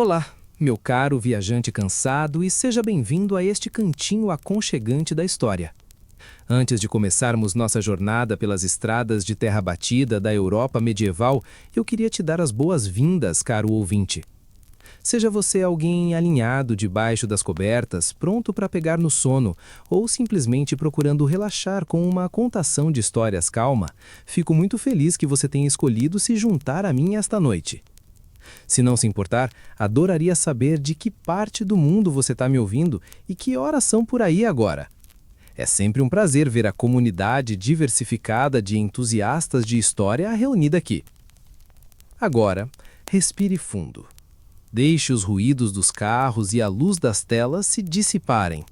Olá, meu caro viajante cansado, e seja bem-vindo a este cantinho aconchegante da história. Antes de começarmos nossa jornada pelas estradas de terra batida da Europa medieval, eu queria te dar as boas-vindas, caro ouvinte. Seja você alguém alinhado debaixo das cobertas, pronto para pegar no sono, ou simplesmente procurando relaxar com uma contação de histórias calma, fico muito feliz que você tenha escolhido se juntar a mim esta noite. Se não se importar, adoraria saber de que parte do mundo você está me ouvindo e que horas são por aí agora. É sempre um prazer ver a comunidade diversificada de entusiastas de história reunida aqui. Agora, respire fundo. Deixe os ruídos dos carros e a luz das telas se dissiparem.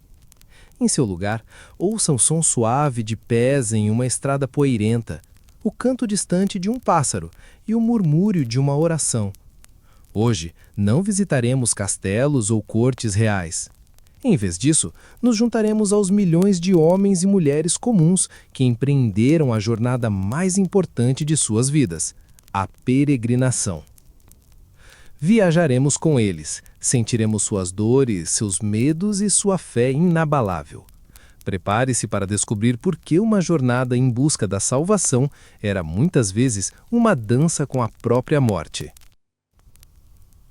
Em seu lugar, ouça um som suave de pés em uma estrada poeirenta, o canto distante de um pássaro e o murmúrio de uma oração. Hoje, não visitaremos castelos ou cortes reais. Em vez disso, nos juntaremos aos milhões de homens e mulheres comuns que empreenderam a jornada mais importante de suas vidas, a peregrinação. Viajaremos com eles, sentiremos suas dores, seus medos e sua fé inabalável. Prepare-se para descobrir por que uma jornada em busca da salvação era muitas vezes uma dança com a própria morte.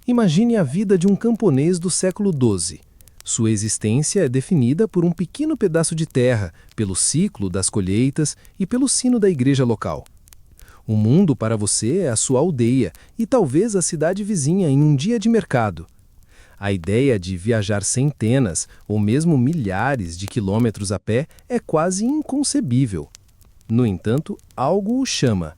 Imagine a vida de um camponês do século XII. Sua existência é definida por um pequeno pedaço de terra, pelo ciclo das colheitas e pelo sino da igreja local. O mundo para você é a sua aldeia e talvez a cidade vizinha em um dia de mercado. A ideia de viajar centenas ou mesmo milhares de quilômetros a pé é quase inconcebível. No entanto, algo o chama.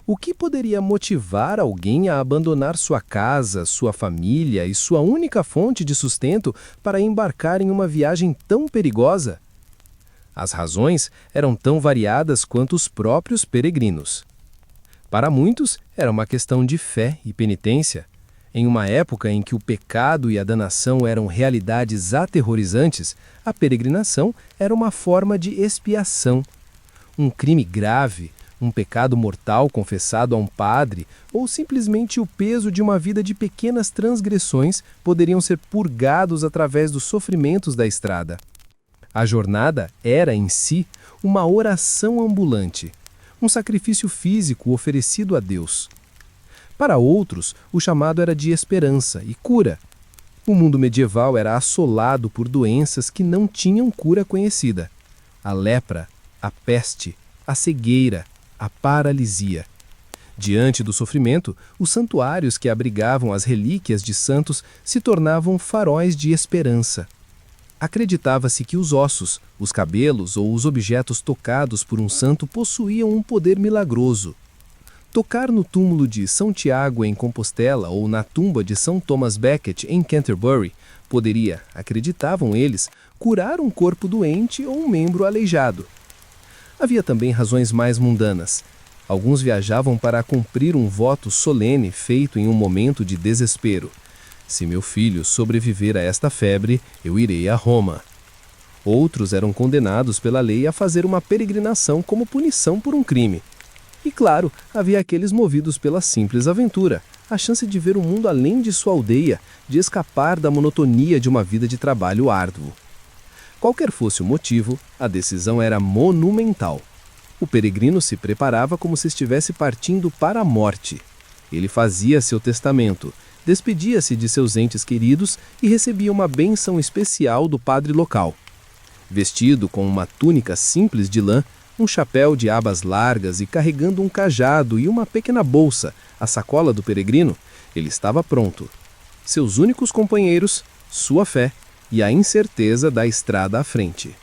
O que poderia motivar alguém a abandonar sua casa, sua família e sua única fonte de sustento para embarcar em uma viagem tão perigosa? As razões eram tão variadas quanto os próprios peregrinos. Para muitos, era uma questão de fé e penitência. Em uma época em que o pecado e a danação eram realidades aterrorizantes, a peregrinação era uma forma de expiação. Um crime grave, um pecado mortal confessado a um padre, ou simplesmente o peso de uma vida de pequenas transgressões poderiam ser purgados através dos sofrimentos da estrada. A jornada era, em si, uma oração ambulante, um sacrifício físico oferecido a Deus. Para outros, o chamado era de esperança e cura. O mundo medieval era assolado por doenças que não tinham cura conhecida: a lepra, a peste, a cegueira, a paralisia. Diante do sofrimento, os santuários que abrigavam as relíquias de santos se tornavam faróis de esperança. Acreditava-se que os ossos, os cabelos ou os objetos tocados por um santo possuíam um poder milagroso. Tocar no túmulo de São Tiago em Compostela ou na tumba de São Thomas Becket em Canterbury poderia, acreditavam eles, curar um corpo doente ou um membro aleijado. Havia também razões mais mundanas. Alguns viajavam para cumprir um voto solene feito em um momento de desespero. Se meu filho sobreviver a esta febre, eu irei a Roma. Outros eram condenados pela lei a fazer uma peregrinação como punição por um crime. E claro, havia aqueles movidos pela simples aventura, a chance de ver o mundo além de sua aldeia, de escapar da monotonia de uma vida de trabalho árduo. Qualquer fosse o motivo, a decisão era monumental. O peregrino se preparava como se estivesse partindo para a morte. Ele fazia seu testamento, despedia-se de seus entes queridos e recebia uma bênção especial do padre local. Vestido com uma túnica simples de lã, um chapéu de abas largas e carregando um cajado e uma pequena bolsa, a sacola do peregrino, ele estava pronto. Seus únicos companheiros, sua fé e a incerteza da estrada à frente.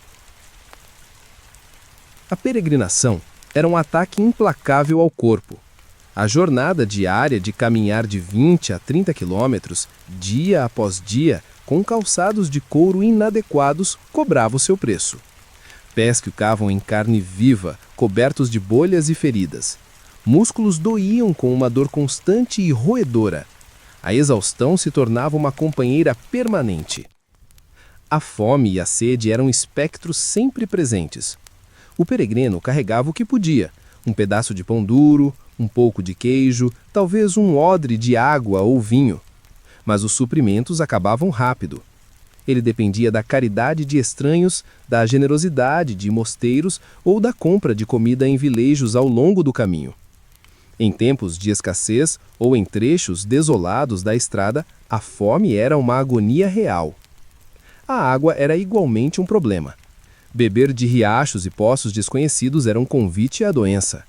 A peregrinação era um ataque implacável ao corpo. A jornada diária de caminhar de 20 a 30 quilômetros, dia após dia, com calçados de couro inadequados, cobrava o seu preço. Pés que ficavam em carne viva, cobertos de bolhas e feridas. Músculos doíam com uma dor constante e roedora. A exaustão se tornava uma companheira permanente. A fome e a sede eram espectros sempre presentes. O peregrino carregava o que podia: um pedaço de pão duro, um pouco de queijo, talvez um odre de água ou vinho. mas os suprimentos acabavam rápido. Ele dependia da caridade de estranhos, da generosidade de mosteiros ou da compra de comida em vilarejos ao longo do caminho. Em tempos de escassez ou em trechos desolados da estrada, a fome era uma agonia real. A água era igualmente um problema. Beber de riachos e poços desconhecidos era um convite à doença.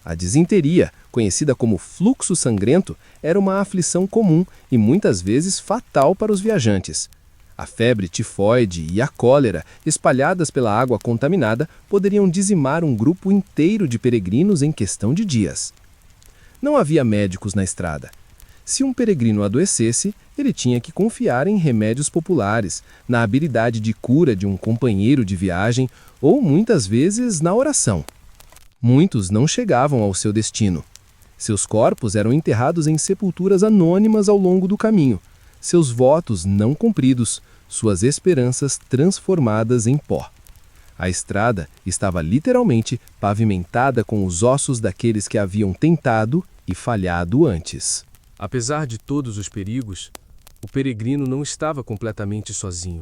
A disenteria, conhecida como fluxo sangrento, era uma aflição comum e muitas vezes fatal para os viajantes. A febre tifoide e a cólera, espalhadas pela água contaminada, poderiam dizimar um grupo inteiro de peregrinos em questão de dias. Não havia médicos na estrada. Se um peregrino adoecesse, ele tinha que confiar em remédios populares, na habilidade de cura de um companheiro de viagem ou, muitas vezes, na oração. Muitos não chegavam ao seu destino. Seus corpos eram enterrados em sepulturas anônimas ao longo do caminho, seus votos não cumpridos, suas esperanças transformadas em pó. A estrada estava literalmente pavimentada com os ossos daqueles que haviam tentado e falhado antes. Apesar de todos os perigos, o peregrino não estava completamente sozinho.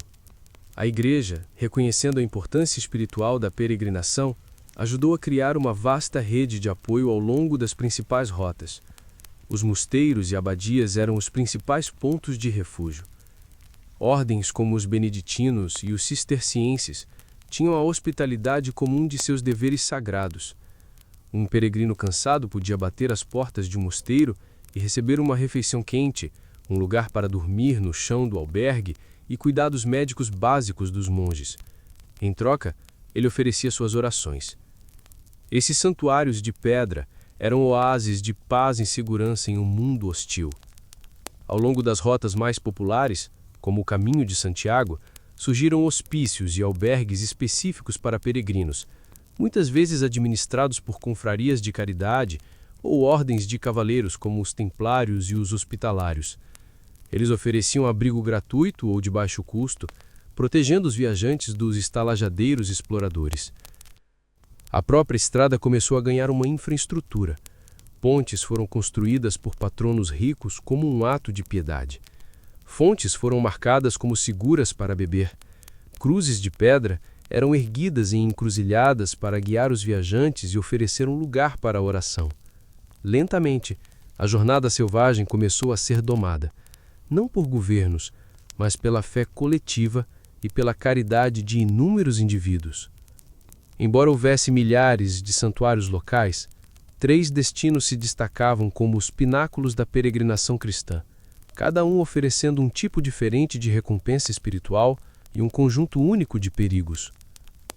A Igreja, reconhecendo a importância espiritual da peregrinação, ajudou a criar uma vasta rede de apoio ao longo das principais rotas. Os mosteiros e abadias eram os principais pontos de refúgio. Ordens como os beneditinos e os cistercienses tinham a hospitalidade como um de seus deveres sagrados. Um peregrino cansado podia bater às portas de um mosteiro e receber uma refeição quente, um lugar para dormir no chão do albergue e cuidados médicos básicos dos monges. Em troca, ele oferecia suas orações. Esses santuários de pedra eram oásis de paz e segurança em um mundo hostil. Ao longo das rotas mais populares, como o Caminho de Santiago, surgiram hospícios e albergues específicos para peregrinos, muitas vezes administrados por confrarias de caridade ou ordens de cavaleiros como os templários e os hospitalários. Eles ofereciam abrigo gratuito ou de baixo custo, protegendo os viajantes dos estalajadeiros exploradores. A própria estrada começou a ganhar uma infraestrutura. Pontes foram construídas por patronos ricos como um ato de piedade. Fontes foram marcadas como seguras para beber. Cruzes de pedra eram erguidas em encruzilhadas para guiar os viajantes e oferecer um lugar para a oração. Lentamente, a jornada selvagem começou a ser domada, não por governos, mas pela fé coletiva e pela caridade de inúmeros indivíduos. Embora houvesse milhares de santuários locais, 3 destinos se destacavam como os pináculos da peregrinação cristã, cada um oferecendo um tipo diferente de recompensa espiritual e um conjunto único de perigos.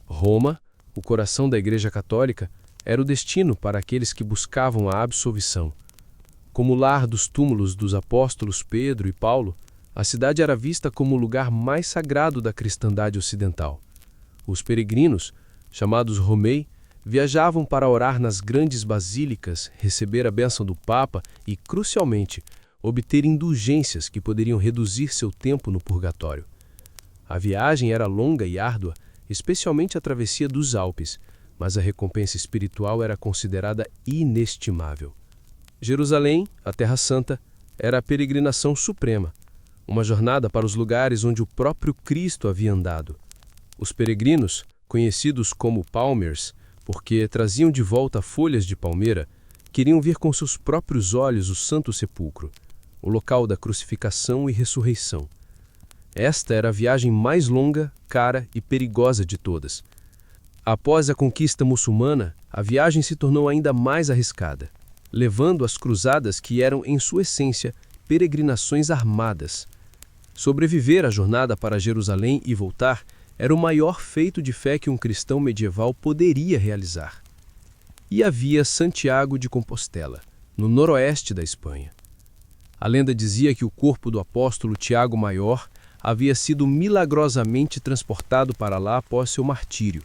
Roma, o coração da Igreja Católica, era o destino para aqueles que buscavam a absolvição. Como lar dos túmulos dos apóstolos Pedro e Paulo, a cidade era vista como o lugar mais sagrado da cristandade ocidental. Os peregrinos, chamados Romei, viajavam para orar nas grandes basílicas, receber a bênção do Papa e, crucialmente, obter indulgências que poderiam reduzir seu tempo no purgatório. A viagem era longa e árdua, especialmente a travessia dos Alpes, mas a recompensa espiritual era considerada inestimável. Jerusalém, a Terra Santa, era a peregrinação suprema, uma jornada para os lugares onde o próprio Cristo havia andado. Os peregrinos, conhecidos como palmers, porque traziam de volta folhas de palmeira, queriam ver com seus próprios olhos o Santo Sepulcro, o local da crucificação e ressurreição. Esta era a viagem mais longa, cara e perigosa de todas. Após a conquista muçulmana, a viagem se tornou ainda mais arriscada, levando às cruzadas que eram, em sua essência, peregrinações armadas. Sobreviver à jornada para Jerusalém e voltar era o maior feito de fé que um cristão medieval poderia realizar. E havia Santiago de Compostela, no noroeste da Espanha. A lenda dizia que o corpo do apóstolo Tiago Maior havia sido milagrosamente transportado para lá após seu martírio.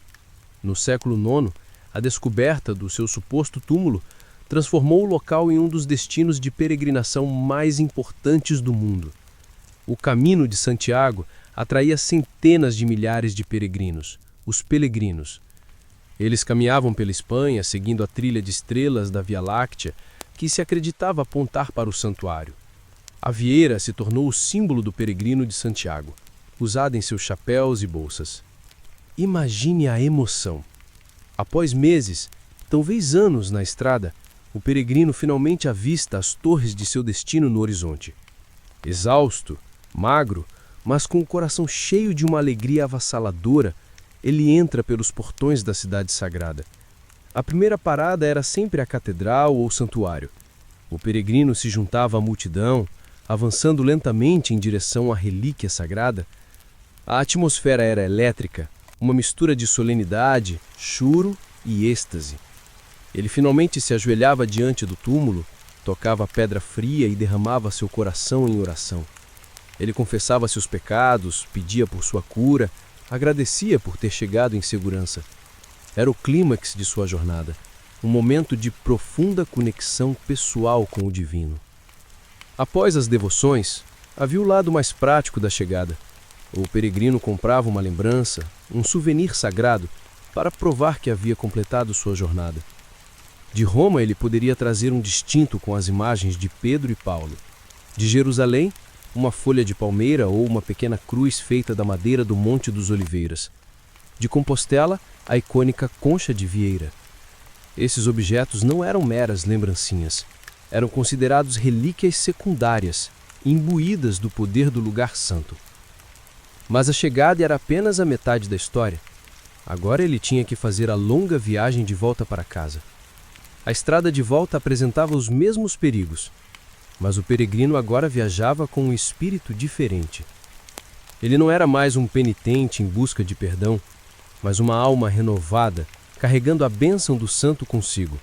No século IX, a descoberta do seu suposto túmulo transformou o local em um dos destinos de peregrinação mais importantes do mundo. O Caminho de Santiago atraía centenas de milhares de peregrinos, os peregrinos. Eles caminhavam pela Espanha, seguindo a trilha de estrelas da Via Láctea, que se acreditava apontar para o santuário. A vieira se tornou o símbolo do peregrino de Santiago, usada em seus chapéus e bolsas. Imagine a emoção. Após meses, talvez anos na estrada, o peregrino finalmente avista as torres de seu destino no horizonte. Exausto, magro, mas com o coração cheio de uma alegria avassaladora, ele entra pelos portões da cidade sagrada. A primeira parada era sempre a catedral ou santuário. O peregrino se juntava à multidão, avançando lentamente em direção à relíquia sagrada. A atmosfera era elétrica, uma mistura de solenidade, choro e êxtase. Ele finalmente se ajoelhava diante do túmulo, tocava a pedra fria e derramava seu coração em oração. Ele confessava seus pecados, pedia por sua cura, agradecia por ter chegado em segurança. Era o clímax de sua jornada, um momento de profunda conexão pessoal com o divino. Após as devoções, havia o lado mais prático da chegada. O peregrino comprava uma lembrança, um souvenir sagrado, para provar que havia completado sua jornada. De Roma, ele poderia trazer um distinto com as imagens de Pedro e Paulo. De Jerusalém, uma folha de palmeira ou uma pequena cruz feita da madeira do Monte dos Oliveiras. De Compostela, a icônica concha de Vieira. Esses objetos não eram meras lembrancinhas. Eram considerados relíquias secundárias, imbuídas do poder do lugar santo. Mas a chegada era apenas a metade da história. Agora ele tinha que fazer a longa viagem de volta para casa. A estrada de volta apresentava os mesmos perigos, mas o peregrino agora viajava com um espírito diferente. Ele não era mais um penitente em busca de perdão, mas uma alma renovada, carregando a bênção do santo consigo.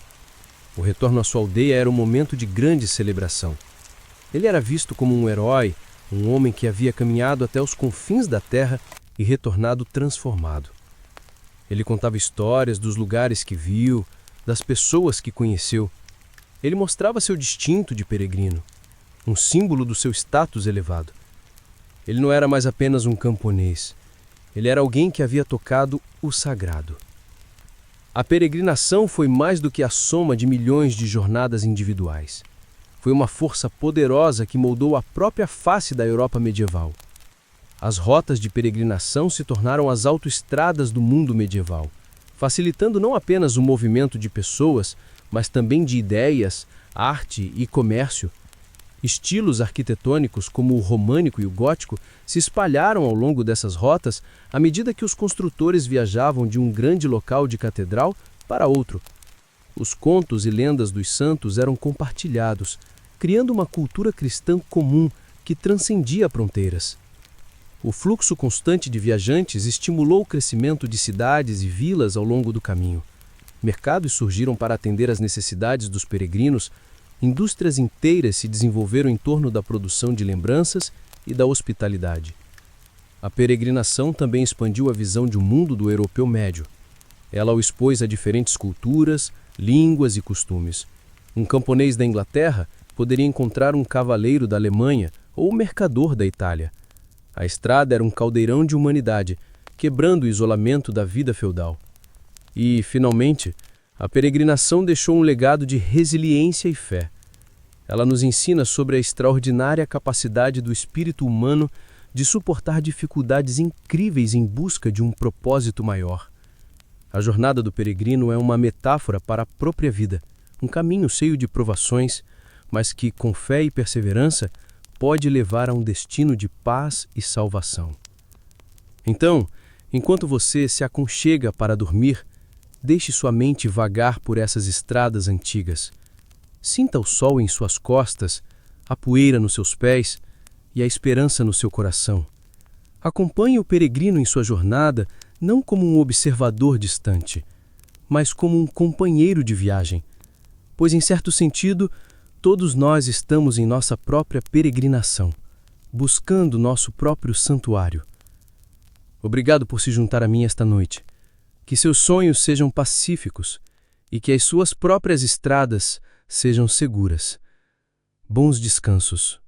O retorno à sua aldeia era um momento de grande celebração. Ele era visto como um herói, um homem que havia caminhado até os confins da terra e retornado transformado. Ele contava histórias dos lugares que viu, das pessoas que conheceu. Ele mostrava seu distinto de peregrino, um símbolo do seu status elevado. Ele não era mais apenas um camponês. Ele era alguém que havia tocado o sagrado. A peregrinação foi mais do que a soma de milhões de jornadas individuais. Foi uma força poderosa que moldou a própria face da Europa medieval. As rotas de peregrinação se tornaram as autoestradas do mundo medieval, facilitando não apenas o movimento de pessoas, mas também de ideias, arte e comércio. Estilos arquitetônicos como o românico e o gótico se espalharam ao longo dessas rotas à medida que os construtores viajavam de um grande local de catedral para outro. Os contos e lendas dos santos eram compartilhados, criando uma cultura cristã comum que transcendia fronteiras. O fluxo constante de viajantes estimulou o crescimento de cidades e vilas ao longo do caminho. Mercados surgiram para atender às necessidades dos peregrinos. Indústrias inteiras se desenvolveram em torno da produção de lembranças e da hospitalidade. A peregrinação também expandiu a visão de um mundo do europeu médio. Ela o expôs a diferentes culturas, línguas e costumes. Um camponês da Inglaterra poderia encontrar um cavaleiro da Alemanha ou um mercador da Itália. A estrada era um caldeirão de humanidade, quebrando o isolamento da vida feudal. E, finalmente, a peregrinação deixou um legado de resiliência e fé. Ela nos ensina sobre a extraordinária capacidade do espírito humano de suportar dificuldades incríveis em busca de um propósito maior. A jornada do peregrino é uma metáfora para a própria vida, um caminho cheio de provações, mas que, com fé e perseverança, pode levar a um destino de paz e salvação. Então, enquanto você se aconchega para dormir, deixe sua mente vagar por essas estradas antigas. Sinta o sol em suas costas, a poeira nos seus pés e a esperança no seu coração. Acompanhe o peregrino em sua jornada não como um observador distante, mas como um companheiro de viagem, pois, em certo sentido, todos nós estamos em nossa própria peregrinação, buscando nosso próprio santuário. Obrigado por se juntar a mim esta noite. Que seus sonhos sejam pacíficos e que as suas próprias estradas sejam seguras. Bons descansos.